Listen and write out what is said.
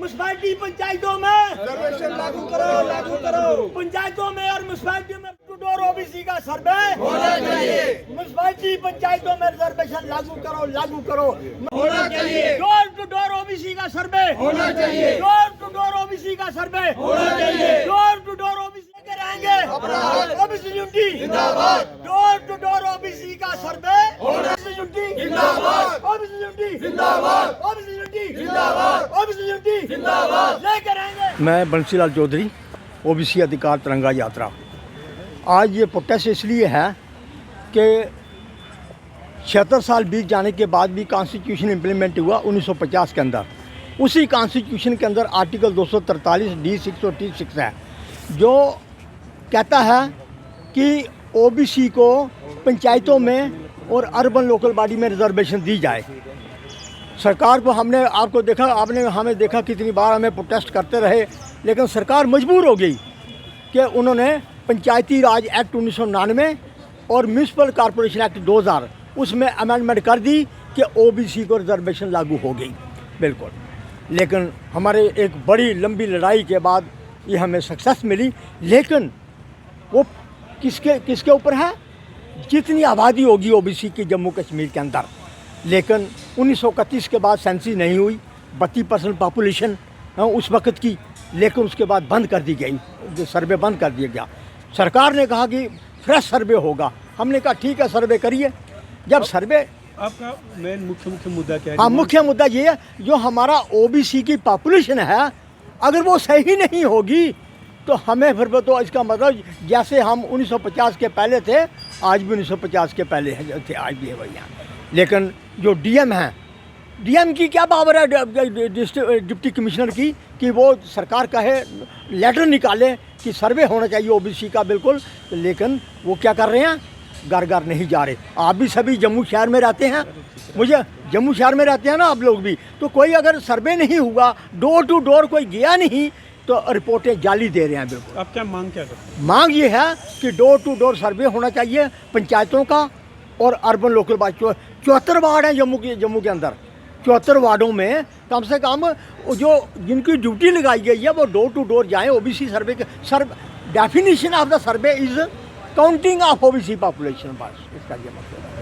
Municipality पंचायतों में reservation लागू करो। पंचायतों में और म्युनिसिपैलिटी में टू डोर ओबीसी का सर्वे होना चाहिए। म्युनिसिपैलिटी पंचायतों में रिजर्वेशन लागू करो होना चाहिए। डोर टू डोर ओबीसी का सर्वे होना चाहिए। डोर टू डोर ओबीसी का सर्वे होना चाहिए। डोर टू डोर ओबीसी लेके रहेंगे ओबीसी यूनिटी जिंदाबाद। डोर टू डोर ओबीसी का सर्वे ओबीसी यूनिटी जिंदाबाद। ओबीसी यूनिटी जिंदाबाद। ओबीसी यूनिटी जिंदाबाद। ओबीसी यूनिटी जिंदाबाद। लेके रहेंगे। मैं बंसीलाल चौधरी, ओबीसी अधिकार तिरंगा यात्रा। आज ये प्रोटेस्ट इसलिए है कि 76 साल बीत जाने के बाद भी कॉन्स्टिट्यूशन इम्प्लीमेंट हुआ 1950 के अंदर। उसी कॉन्स्टिट्यूशन के अंदर आर्टिकल 243 D6 और T6 है जो कहता है कि ओबीसी को पंचायतों में और अर्बन लोकल बॉडी में रिजर्वेशन दी जाए। सरकार को हमने आपको देखा, आपने हमें देखा कितनी बार हमें प्रोटेस्ट करते रहे, लेकिन सरकार मजबूर हो गई कि उन्होंने पंचायती राज एक्ट 1999 और म्यूनसिपल कॉरपोरेशन एक्ट 2000 उसमें अमेंडमेंट कर दी कि ओबीसी को रिजर्वेशन लागू हो गई। बिल्कुल, लेकिन हमारे एक बड़ी लंबी लड़ाई के बाद ये हमें सक्सेस मिली। लेकिन वो किसके ऊपर है? जितनी आबादी होगी ओबीसी की जम्मू कश्मीर के अंदर। लेकिन 1931 के बाद सेंसिस नहीं हुई, 32% पॉपुलेशन उस वक्त की, लेकिन उसके बाद बंद कर दी गई, सर्वे बंद कर दिया गया। सरकार ने कहा कि फ्रेश सर्वे होगा। हमने कहा ठीक है, सर्वे करिए। जब सर्वे आपका मेन मुख्य मुद्दा क्या है? हाँ, मुख्य मुद्दा ये है जो हमारा ओबीसी की पॉपुलेशन है, अगर वो सही नहीं होगी तो हमें फिर तो इसका मतलब जैसे हम 1950 के पहले थे, आज भी 1950 के पहले थे, आज भी है भैया। लेकिन जो डीएम हैं, डीएम की क्या पावर है डिप्टी कमिश्नर की कि वो सरकार कहे लेटर निकाले कि सर्वे होना चाहिए ओबीसी का, बिल्कुल। लेकिन वो क्या कर रहे हैं? घर घर नहीं जा रहे। आप भी सभी जम्मू शहर में रहते हैं, मुझे जम्मू शहर में रहते हैं ना आप लोग भी, तो कोई अगर सर्वे नहीं हुआ, डोर टू डोर कोई गया नहीं, तो रिपोर्टें जाली दे रहे हैं। बिल्कुल। आप क्या मांग क्या करते हैं? मांग ये है कि डोर टू डोर सर्वे होना चाहिए पंचायतों का और अर्बन लोकल बॉडी। 74 वार्ड हैं जम्मू के अंदर। 74 वार्डों में कम से कम जो जिनकी ड्यूटी लगाई गई है वो डोर टू डोर जाएँ ओबीसी सर्वे के। Definition of the survey is counting of OBC population, बस इसका ये मतलब है।